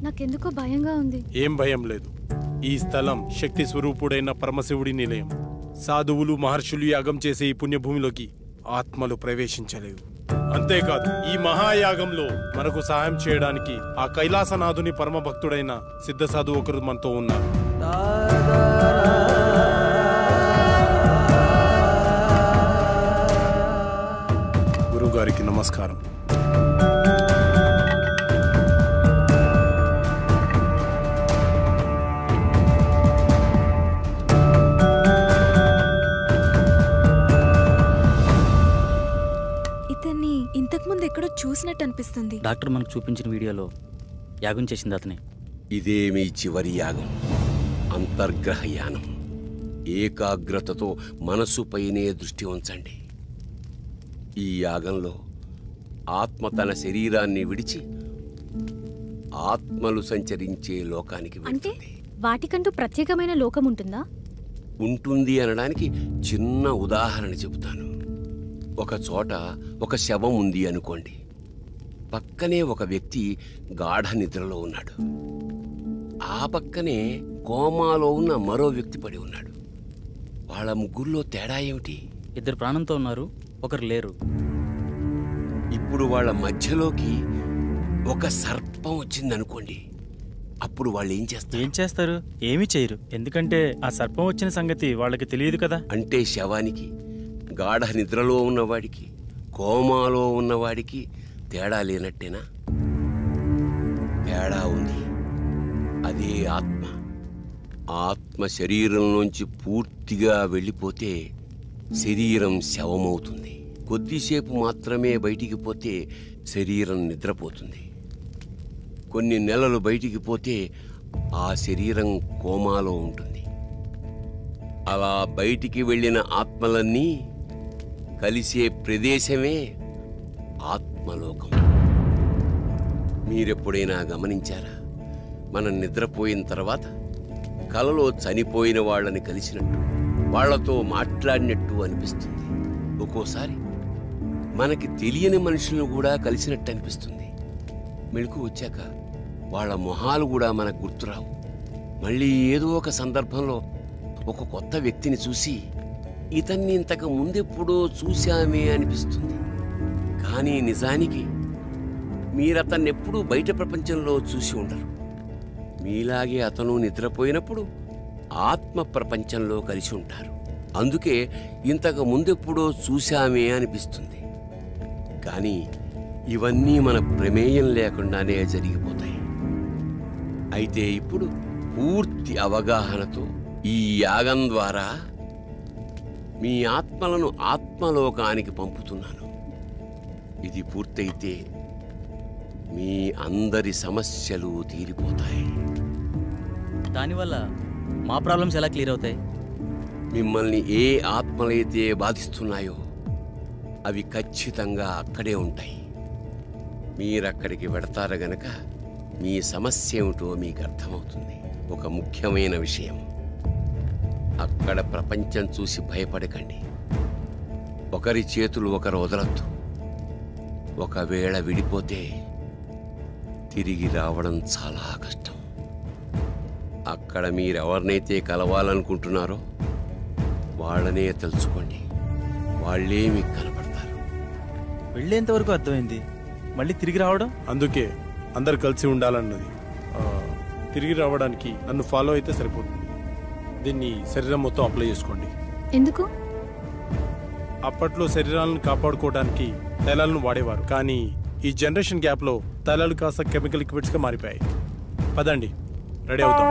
నాకెందుకో భయంగా ఉంది. ఏం భయం లేదు. ఈ స్థలం శక్తి స్వరూపుడైన పరమశివుడి నిలయం. సాధువులు మహర్షులు యాగం చేసే ఈ పుణ్యభూమిలోకి ఆత్మలు ప్రవేశించలేవు. అంతేకాదు ఈ మహాయాగంలో మనకు సహాయం చేయడానికి ఆ కైలాసనాథుని పరమ భక్తుడైన సిద్ధ సాధువు ఒకరు మనతో ఉన్నారు. గురుగారికి నమస్కారం. ఇంతకుముందు ఎక్కడో చూసినట్టు అనిపిస్తుంది. డాక్టర్ మనకు చూపించిన వీడియోలో యాగం చేసింది అతనే. ఇదే మీ చివరి యాగం, అంతర్గ్రహ యానం. ఏకాగ్రతతో మనసుపైనే దృష్టి ఉంచండి. ఈ యాగంలో ఆత్మ తన శరీరాన్ని విడిచి ఆత్మలు సంచరించే లోకానికి వెళ్తుంది. వాటికంటూ ప్రత్యేకమైన లోకం ఉంటుందా? ఉంటుంది అనడానికి చిన్న ఉదాహరణ చెబుతాను. ఒక చోట ఒక శవం ఉంది అనుకోండి. పక్కనే ఒక వ్యక్తి గాఢ నిద్రలో ఉన్నాడు. ఆ పక్కనే కోమాలో ఉన్న మరో వ్యక్తి పడి ఉన్నాడు. వాళ్ళ ముగ్గురులో తేడా ఏమిటి? ఇద్దరు ప్రాణంతో ఉన్నారు, ఒకరు లేరు. ఇప్పుడు వాళ్ళ మధ్యలోకి ఒక సర్పం వచ్చిందనుకోండి. అప్పుడు వాళ్ళు ఏం చేస్తారు? ఏమీ చేయరు. ఎందుకంటే ఆ సర్పం వచ్చిన సంగతి వాళ్ళకి తెలియదు కదా. అంటే శవానికి, గాఢ నిద్రలో ఉన్నవాడికి, కోమాలో ఉన్నవాడికి తేడా లేనట్టేనా? తేడా ఉంది. అదే ఆత్మ. ఆత్మ శరీరంలోంచి పూర్తిగా వెళ్ళిపోతే శరీరం శవమవుతుంది. కొద్దిసేపు మాత్రమే బయటికి పోతే శరీరం నిద్రపోతుంది. కొన్ని నెలలు బయటికి పోతే ఆ శరీరం కోమాలో ఉంటుంది. అలా బయటికి వెళ్ళిన ఆత్మలన్నీ కలిసే ప్రదేశమే ఆత్మలోకం. మీరెప్పుడైనా గమనించారా? మనం నిద్రపోయిన తర్వాత కలలో చనిపోయిన వాళ్ళని కలిసినట్టు, వాళ్లతో మాట్లాడినట్టు అనిపిస్తుంది. ఒక్కోసారి మనకి తెలియని మనుషులను కూడా కలిసినట్టు అనిపిస్తుంది. మెళుకు వచ్చాక వాళ్ళ మొహాలు కూడా మనకు గుర్తురావు. మళ్ళీ ఏదో ఒక సందర్భంలో ఒక కొత్త వ్యక్తిని చూసి ఇతన్ని ఇంతకు ముందెప్పుడో చూశామే అనిపిస్తుంది. కానీ నిజానికి మీరతన్నెప్పుడూ బయట ప్రపంచంలో చూసి ఉండరు. మీలాగే అతను నిద్రపోయినప్పుడు ఆత్మ ప్రపంచంలో కలిసి ఉంటారు. అందుకే ఇంతకు ముందెప్పుడో చూశామే అనిపిస్తుంది. కానీ ఇవన్నీ మన ప్రమేయం లేకుండానే జరిగిపోతాయి. అయితే ఇప్పుడు పూర్తి అవగాహనతో ఈ యాగం ద్వారా మీ ఆత్మలను ఆత్మలోకానికి పంపుతున్నాను. ఇది పూర్తయితే మీ అందరి సమస్యలు తీరిపోతాయి. దానివల్ల మా ప్రాబ్లమ్స్ ఎలా క్లియర్ అవుతాయి? మిమ్మల్ని ఏ ఆత్మలైతే బాధిస్తున్నాయో అవి ఖచ్చితంగా అక్కడే ఉంటాయి. మీరక్కడికి వెడతారు గనక మీ సమస్య ఏమిటో మీకు అర్థమవుతుంది. ఒక ముఖ్యమైన విషయం, అక్కడ ప్రపంచం చూసి భయపడకండి. ఒకరి చేతులు ఒకరు వదలొద్దు. ఒకవేళ విడిపోతే తిరిగి రావడం చాలా కష్టం. అక్కడ మీరెవరినైతే కలవాలనుకుంటున్నారో వాళ్ళనే తెలుసుకోండి. వాళ్ళే మీకు కనపడతారు. వెళ్ళేంతవరకు అర్థమైంది, మళ్ళీ తిరిగి రావడం. అందుకే అందరు కలిసి ఉండాలన్నది. తిరిగి రావడానికి నన్ను ఫాలో అయితే సరిపోతుంది. దీన్ని శరీరం మొత్తం అప్లై చేసుకోండి. ఎందుకు? అప్పట్లో శరీరాలను కాపాడుకోవడానికి తైలాలను వాడేవారు. కానీ ఈ జనరేషన్ గ్యాప్లో తైలాలు కాస్త కెమికల్ లిక్విడ్స్గా మారిపోయాయి. పదండి, రెడీ అవుతాం.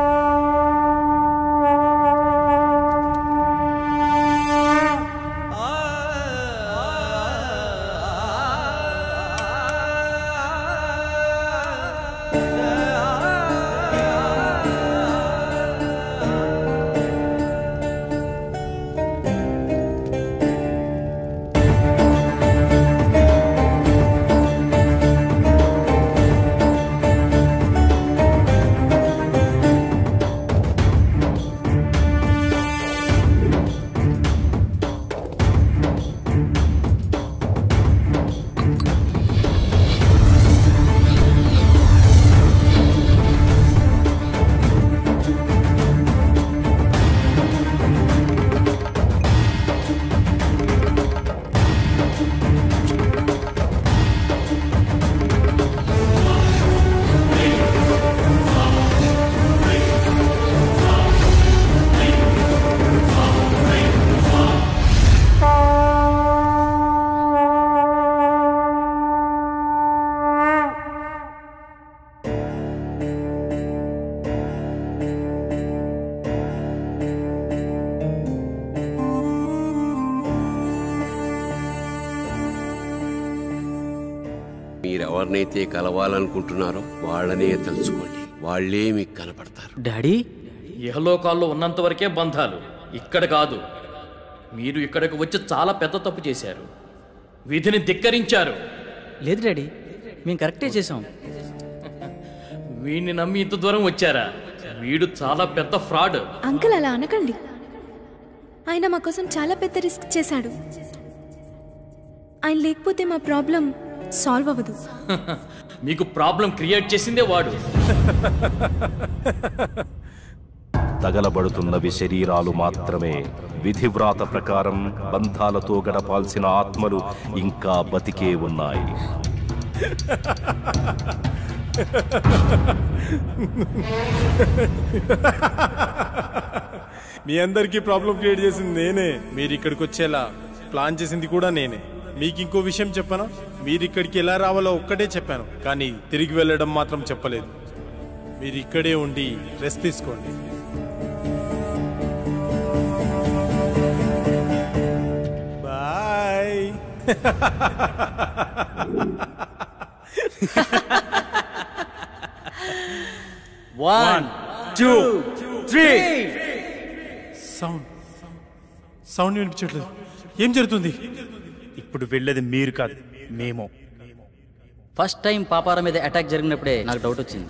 ఎవరినైతే కలవాలనుకుంటున్నారో వాళ్ళనే తలుచుకోండి. వాళ్ళే మీకు కనపడతారు. డాడీ, ఇహలోకాల్లో ఉన్నంత వరకే బంధాలు, ఇక్కడ కాదు. మీరు ఇక్కడికి వచ్చి చాలా పెద్ద తప్పు చేశారు. విధిని ధిక్కరించారు. లేదు డాడీ, మేము కరెక్టే చేసాం. వీడిని నమ్మి ఇంత దూరం వచ్చారా? వీడు చాలా పెద్ద ఫ్రాడ్. అంకుల్ అలా అనకండి. ఆయన మా కోసం చాలా పెద్ద రిస్క్ చేశాడు. ఆయన లేకపోతే మా ప్రాబ్లం సాల్వ్ అవ్వదు. మీకు ప్రాబ్లం క్రియేట్ చేసిందే వాడు. తగలబడుతున్నవి శరీరాలు మాత్రమే. విధివ్రాత ప్రకారం బంధాలతో గడపాల్సిన ఆత్మలు ఇంకా బతికే ఉన్నాయి. మీ అందరికీ ప్రాబ్లం క్రియేట్ చేసింది నేనే. మీరు ఇక్కడికి వచ్చేలా ప్లాన్ చేసింది కూడా నేనే. మీకు ఇంకో విషయం చెప్పనా? మీరు ఇక్కడికి ఎలా రావాలో ఒక్కటే చెప్పాను, కానీ తిరిగి వెళ్ళడం మాత్రం చెప్పలేదు. మీరు ఇక్కడే ఉండి రెస్ట్ తీసుకోండి. Bye. One, two, three. Sound వినిపించట్లేదు. ఏం జరుగుతుంది? ఇప్పుడు వెళ్ళేది మీరు కాదు, మేము. ఫస్ట్ టైం పాపారా మీద అటాక్ జరిగినప్పుడే నాకు డౌట్ వచ్చింది.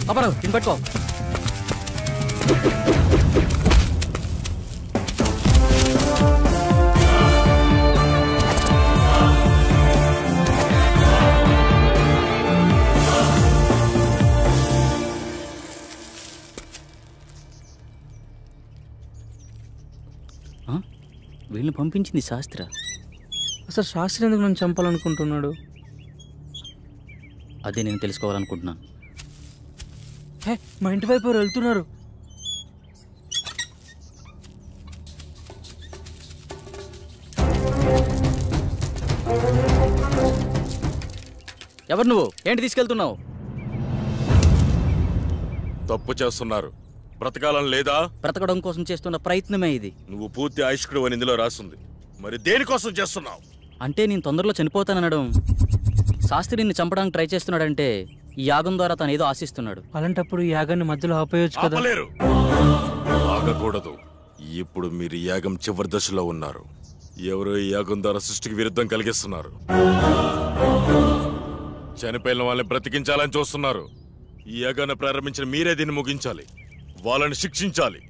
పాపారావు, దీన్ని పట్టుకో. వీళ్ళని పంపించింది శాస్త్ర. అసలు శాస్త్రి ఎందుకు నన్ను చంపాలనుకుంటున్నాడు? అదే నేను తెలుసుకోవాలనుకుంటున్నాను. హే, మా ఇంటి వైపు ఎవరు వెళ్తున్నారు. ఎవరు నువ్వు? ఏంటి తీసుకెళ్తున్నావు? తప్పు చేస్తున్నారు. బ్రతకాలం లేదా? బ్రతకడం కోసం చేస్తున్న ప్రయత్నమే ఇది. నువ్వు పూర్తి ఆయుష్కుడు అని ఇందులో రాస్తుంది. మరి దేనికోసం చేస్తున్నావు? అంటే నేను తొందరలో చనిపోతాననడం. శాస్త్రి నిన్ను చంపడానికి ట్రై చేస్తున్నాడంటే ఈ యాగం ద్వారా తను ఏదో ఆశిస్తున్నాడు. అలాంటప్పుడు ఈ యాగాన్ని మధ్యలో ఆపేయొచ్చు కదా. ఆగకూడదు. ఇప్పుడు మీరు యాగం చివరి దశలో ఉన్నారు. ఎవరో ఈ యాగం ద్వారా సృష్టికి విరుద్ధం కలిగిస్తున్నారు. చనిపోయిన వాళ్ళని బ్రతికించాలని చూస్తున్నారు. ఈ యాగాన్ని ప్రారంభించిన మీరే దీన్ని ముగించాలి. వాళ్ళని శిక్షించాలి.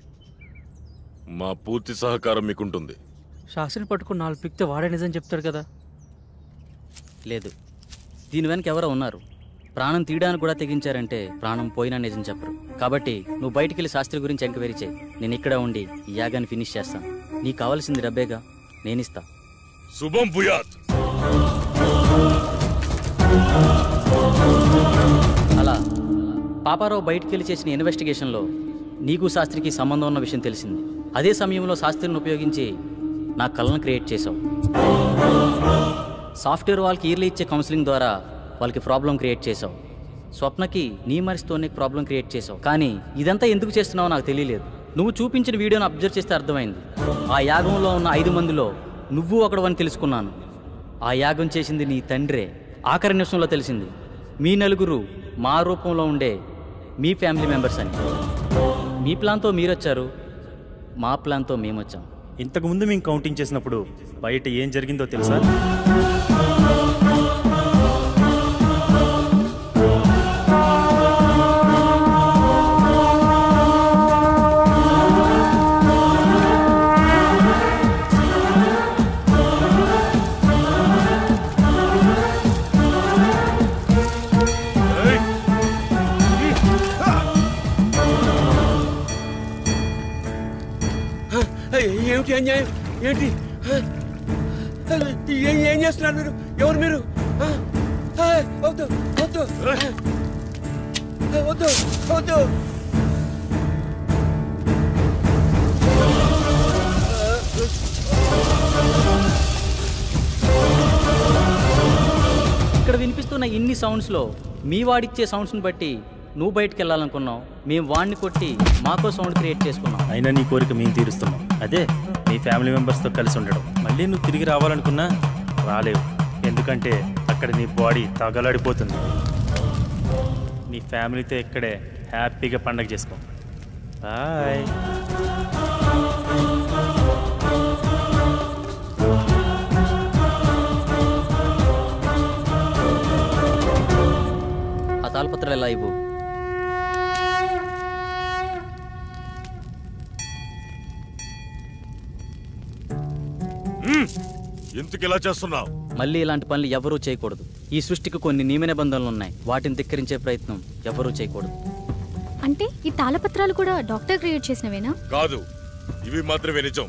మా పూర్తి సహకారం మీకుంటుంది. శాస్త్రిని పట్టుకుని 4 పిక్తే వాడే నిజం చెప్తాడు కదా. లేదు, దీని వెనక ఎవరో ఉన్నారు. ప్రాణం తీయడానికి కూడా తెగించారంటే ప్రాణం పోయినా నిజం చెప్పరు. కాబట్టి నువ్వు బయటికి వెళ్ళి శాస్త్రి గురించి ఎంక్వైరీ చేయి. నేను ఇక్కడ ఉండి ఈ యాగాన్ని ఫినిష్ చేస్తాను. నీకు కావాల్సింది డబ్బేగా, నేనిస్తా. శుభం భూయాత్. అలా పాపారావు బయటికి వెళ్ళి చేసిన ఇన్వెస్టిగేషన్లో నీకు శాస్త్రికి సంబంధం ఉన్న విషయం తెలిసింది. అదే సమయంలో శాస్త్రిని ఉపయోగించి నా కళను క్రియేట్ చేసావు. సాఫ్ట్వేర్ వాళ్ళకి ఇయర్లీ ఇచ్చే కౌన్సిలింగ్ ద్వారా వాళ్ళకి ప్రాబ్లం క్రియేట్ చేసావు. స్వప్నకి నీ మనిషితోనే ప్రాబ్లం క్రియేట్ చేసావు. కానీ ఇదంతా ఎందుకు చేస్తున్నావో నాకు తెలియలేదు. నువ్వు చూపించిన వీడియోను అబ్జర్వ్ చేస్తే అర్థమైంది. ఆ యాగంలో ఉన్న 5 మందిలో నువ్వు ఒకడవని తెలుసుకున్నాను. ఆ యాగం చేసింది నీ తండ్రే. ఆఖరి నిమిషంలో తెలిసింది మీ నలుగురు మా రూపంలో ఉండే మీ ఫ్యామిలీ మెంబర్స్ అని. మీ ప్లాన్తో మీరొచ్చారు, మా ప్లాన్తో మేమొచ్చాం. ఇంతకుముందు మేము కౌంటింగ్ చేసినప్పుడు బయట ఏం జరిగిందో తెలుసా? ఏమిటి అన్యాయం? ఏంటి ఏం చేస్తున్నారు మీరు? ఎవరు మీరు? వద్దు వద్దు వద్దు వద్దు. ఇక్కడ వినిపిస్తున్న ఇన్ని సౌండ్స్లో మీ వాడిచ్చే సౌండ్స్ని బట్టి నువ్వు బయటికి వెళ్ళాలనుకున్నావు, మేము వాడిని కొట్టి మాకో సౌండ్ క్రియేట్ చేసుకున్నాం. అయినా నీ కోరిక మేము తీరుస్తున్నాం. అదే నీ ఫ్యామిలీ మెంబర్స్తో కలిసి ఉండడం. మళ్ళీ నువ్వు తిరిగి రావాలనుకున్నా రాలేవు. ఎందుకంటే అక్కడ నీ బాడీ తగలడిపోతుంది. నీ ఫ్యామిలీతో ఇక్కడే హ్యాపీగా పండగ చేసుకో. బాయ్. ఆ తాళపత్రాలు ఎలా ఇవ్వు. ఎందుకు ఇలా చేస్తున్నావు? మళ్ళీ ఇలాంటి పనులు ఎవరూ చేయకూడదు. ఈ సృష్టికి కొన్ని నియమ నిబంధనలు ఉన్నాయి. వాటిని ధిక్కరించే ప్రయత్నం ఎవరూ చేయకూడదు. అంటే ఈ తాళపత్రాలు కూడా డాక్టర్ క్రియేట్ చేసినవేనా? కాదు, ఇవి మాత్రమే నిజం.